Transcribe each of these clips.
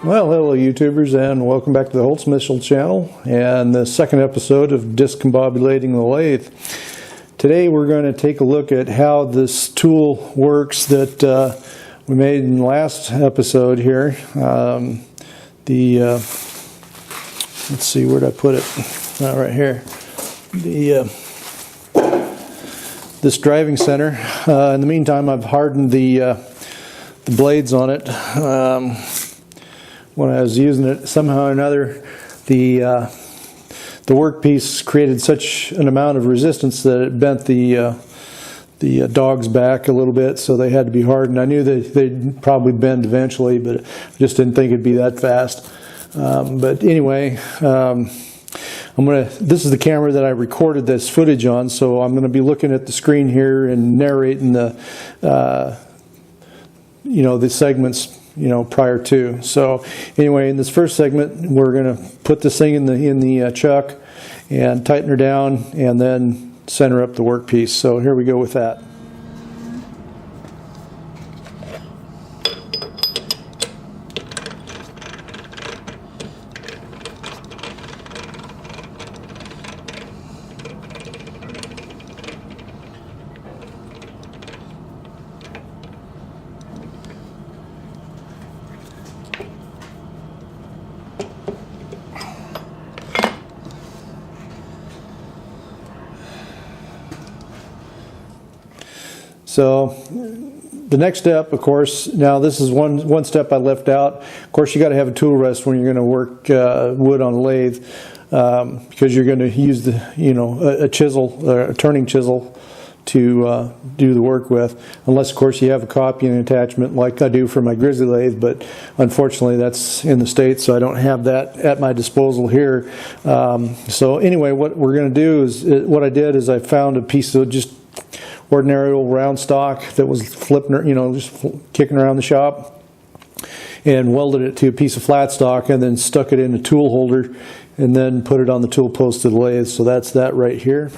Well, hello YouTubers, and welcome back to the Holtzmichel channel and the second episode of Discombobulating the Lathe. Today we're going to take a look at how this tool works that we made in the last episode here. Let's see, where did I put it? Right here. This driving center. In the meantime, I've hardened the blades on it. When I was using it, somehow or another, the workpiece created such an amount of resistance that it bent the dogs back a little bit, so they had to be hardened. I knew that they'd probably bend eventually, but I just didn't think it'd be that fast. But anyway, this is the camera that I recorded this footage on, so I'm going to be looking at the screen here and narrating the segments prior to. So anyway, in this first segment, we're going to put this thing in the chuck and tighten her down and then center up the workpiece. So here we go with that. So the next step, of course, now this is one step I left out. Of course, you got to have a tool rest when you're going to work wood on a lathe, because you're going to use a chisel, a turning chisel, to do the work with. Unless, of course, you have a copying attachment like I do for my grizzly lathe, but unfortunately that's in the States, so I don't have that at my disposal here. So anyway, what we're going to do is, what I did is I found a piece of just ordinary old round stock that was flipping, just kicking around the shop, and welded it to a piece of flat stock and then stuck it in a tool holder and then put it on the tool post of the lathe. So that's that right here.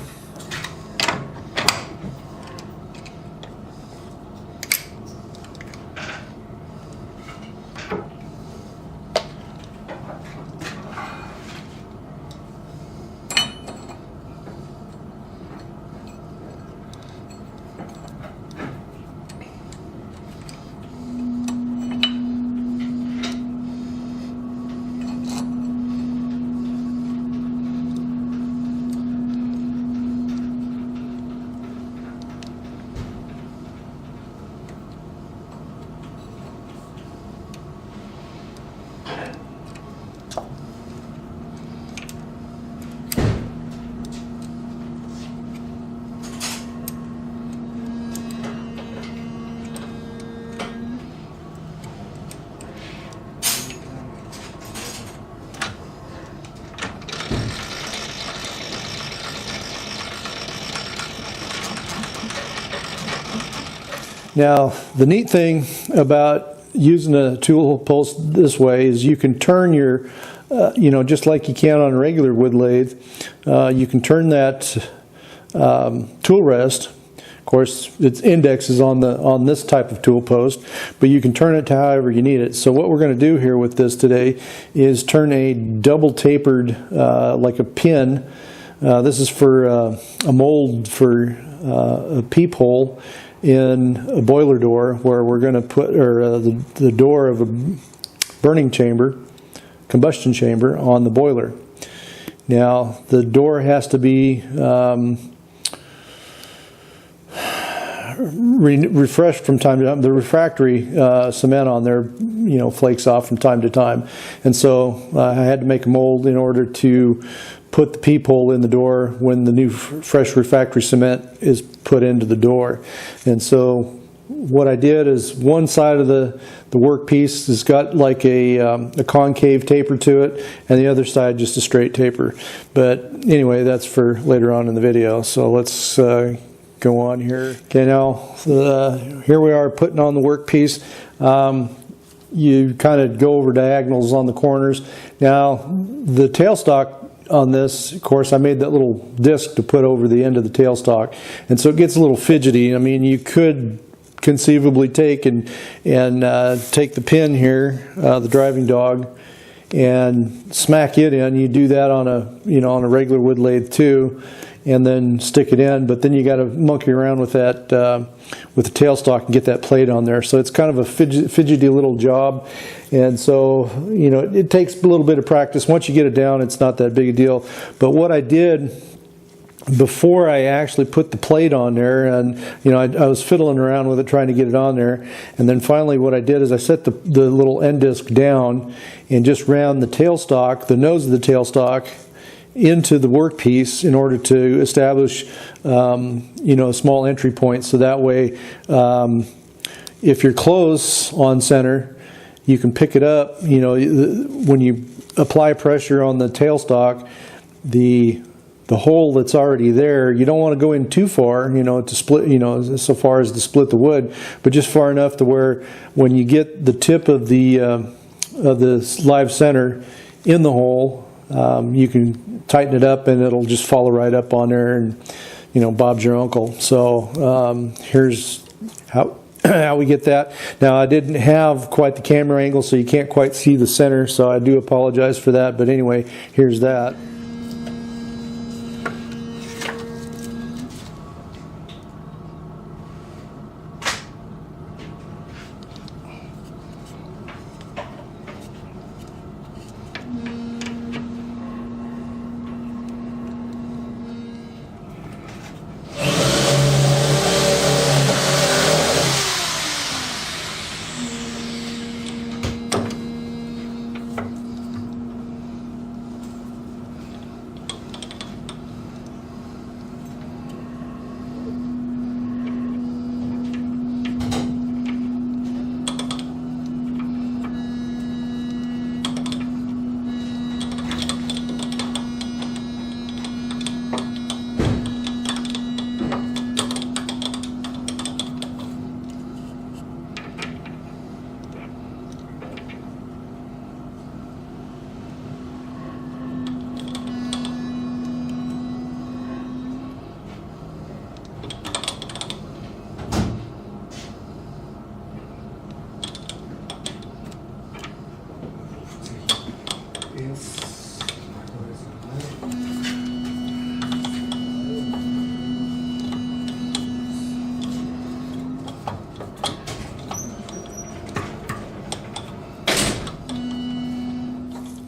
Now, the neat thing about using a tool post this way is you can turn your, just like you can on a regular wood lathe, you can turn that tool rest. Of course, its index is on this type of tool post, but you can turn it to however you need it. So what we're going to do here with this today is turn a double tapered, like a pin. This is for a mold for a peephole in a boiler door, where we're going to put the door of a burning chamber, combustion chamber, on the boiler. Now the door has to be refreshed from time to time. The refractory cement on there, flakes off from time to time, and so I had to make a mold in order to put the peephole in the door when the new fresh refractory cement is put into the door. And so what I did is, one side of the workpiece has got like a concave taper to it, and the other side just a straight taper. But anyway, that's for later on in the video. So let's go on here. Okay, now here we are putting on the workpiece. You kind of go over diagonals on the corners. Now the tailstock on this, of course, I made that little disc to put over the end of the tailstock, and so it gets a little fidgety. I mean, you could conceivably take and take the pin here, the driving dog, and smack it in. You do that on a regular wood lathe too, and then stick it in. But then you got to monkey around with that with the tailstock and get that plate on there. So it's kind of a fidgety little job, and so it takes a little bit of practice. Once you get it down, it's not that big a deal. But what I did before I actually put the plate on there, and I was fiddling around with it trying to get it on there, and then finally what I did is I set the little end disc down and just ran the tailstock, the nose of the tailstock, into the workpiece in order to establish a small entry point, so that way if you're close on center, you can pick it up. When you apply pressure on the tailstock, the hole that's already there, you don't want to go in too far, to split, so far as to split the wood, but just far enough to where when you get the tip of the live center in the hole, you can tighten it up and it'll just follow right up on there, and Bob's your uncle. So here's how we get that. Now, I didn't have quite the camera angle, so you can't quite see the center, so I do apologize for that, but anyway, here's that.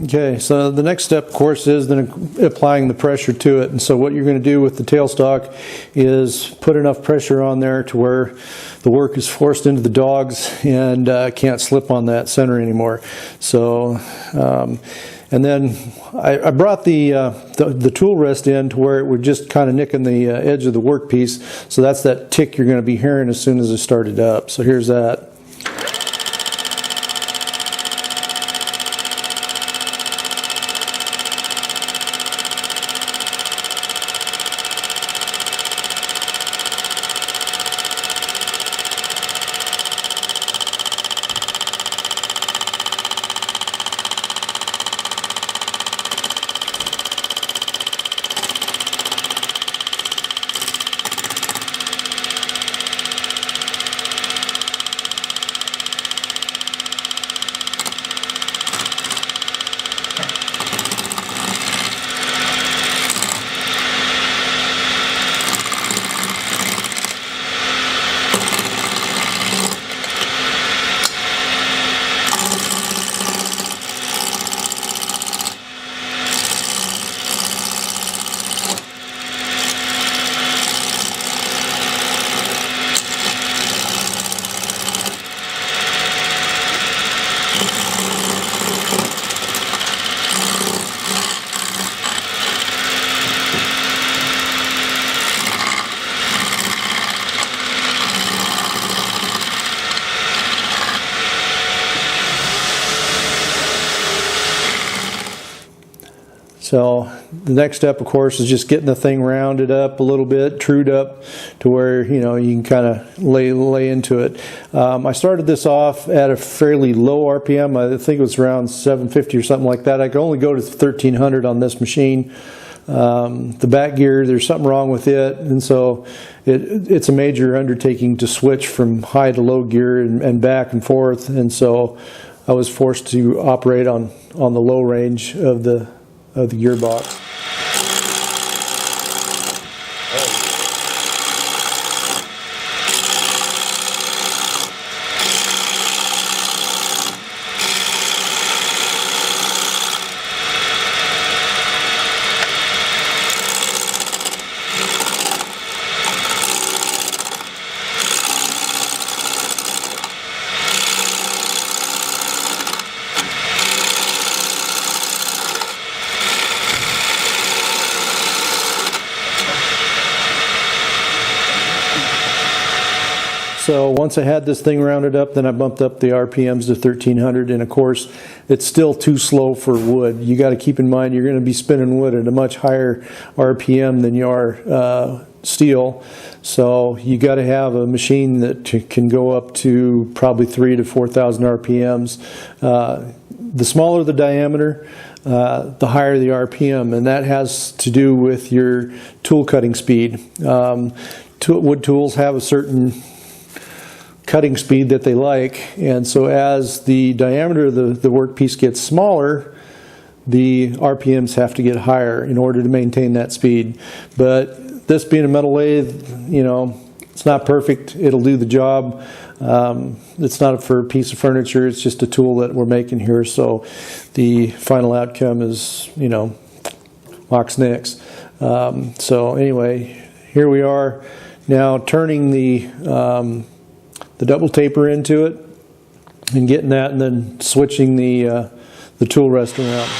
Okay, so the next step, of course, is then applying the pressure to it. And so what you're going to do with the tailstock is put enough pressure on there to where the work is forced into the dogs and can't slip on that center anymore. So, and then I brought the tool rest in to where it would just kind of nick in the edge of the workpiece. So that's that tick you're going to be hearing as soon as I start it up. So here's that. So the next step, of course, is just getting the thing rounded up a little bit, trued up to where you can kind of lay into it. I started this off at a fairly low RPM. I think it was around 750 or something like that. I could only go to 1300 on this machine. The back gear, there's something wrong with it, and so it's a major undertaking to switch from high to low gear and back and forth, and so I was forced to operate on the low range of the gearbox. So once I had this thing rounded up, then I bumped up the RPMs to 1300, and of course it's still too slow for wood. You got to keep in mind you're going to be spinning wood at a much higher RPM than you are steel, so you got to have a machine that can go up to probably 3,000 to 4,000 RPMs. The smaller the diameter, the higher the RPM, and that has to do with your tool cutting speed. Wood tools have a certain cutting speed that they like, and so as the diameter of the workpiece gets smaller, the RPMs have to get higher in order to maintain that speed. But this being a metal lathe, you know, it's not perfect. It'll do the job. It's not for a piece of furniture. It's just a tool that we're making here. So the final outcome is, you know, Mox Nix. So anyway, here we are now turning the double taper into it and getting that, and then switching the tool rest around.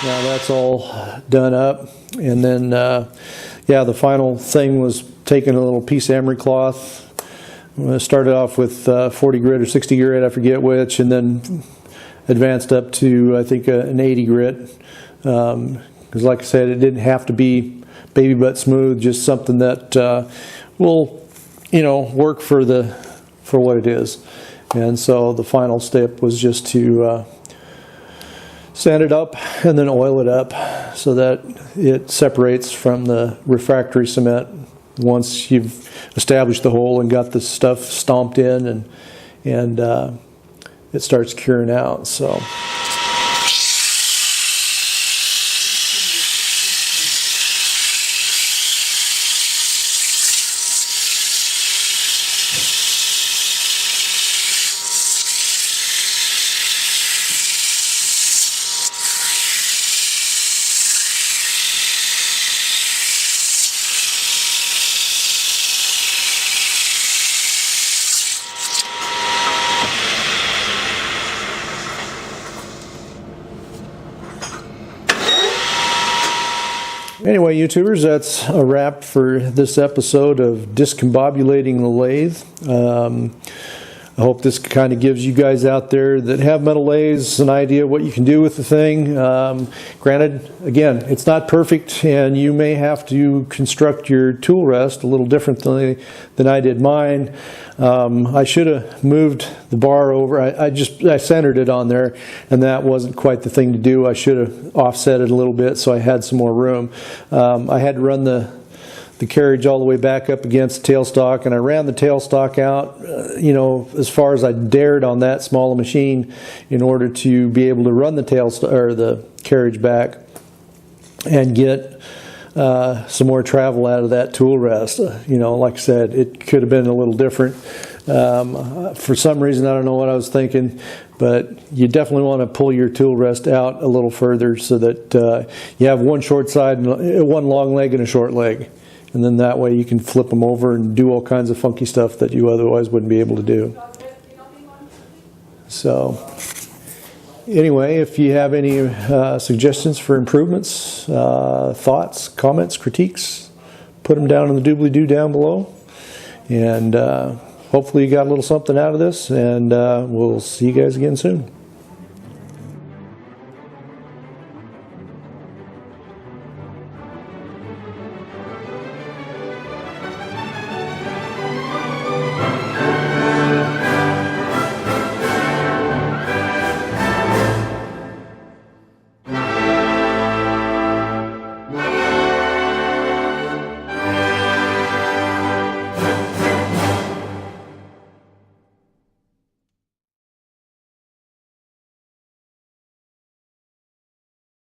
Now that's all done up, and then yeah, the final thing was taking a little piece of emery cloth. Started off with 40 grit or 60 grit, I forget which, and then advanced up to I think an 80 grit. Because like I said, it didn't have to be baby butt smooth, just something that will, you know, work for what it is. And so the final step was just to sand it up and then oil it up so that it separates from the refractory cement once you've established the hole and got the stuff stomped in, and it starts curing out. So. Anyway, YouTubers, that's a wrap for this episode of discombobulating the lathe. I hope this kind of gives you guys out there that have metal lathes an idea of what you can do with the thing. Granted, again, it's not perfect, and you may have to construct your tool rest a little differently than I did mine. I should have moved the bar over. I centered it on there, and that wasn't quite the thing to do. I should have offset it a little bit so I had some more room. I had to run the carriage all the way back up against the tailstock, and I ran the tailstock out, you know, as far as I dared on that small machine in order to be able to run the tailstock or the carriage back and get some more travel out of that tool rest. You know, like I said, it could have been a little different. For some reason, I don't know what I was thinking, but you definitely want to pull your tool rest out a little further so that you have one short side, and one long leg and a short leg. And then that way you can flip them over and do all kinds of funky stuff that you otherwise wouldn't be able to do. So anyway, if you have any suggestions for improvements, thoughts, comments, critiques, put them down in the doobly-doo down below. And hopefully you got a little something out of this, and we'll see you guys again soon.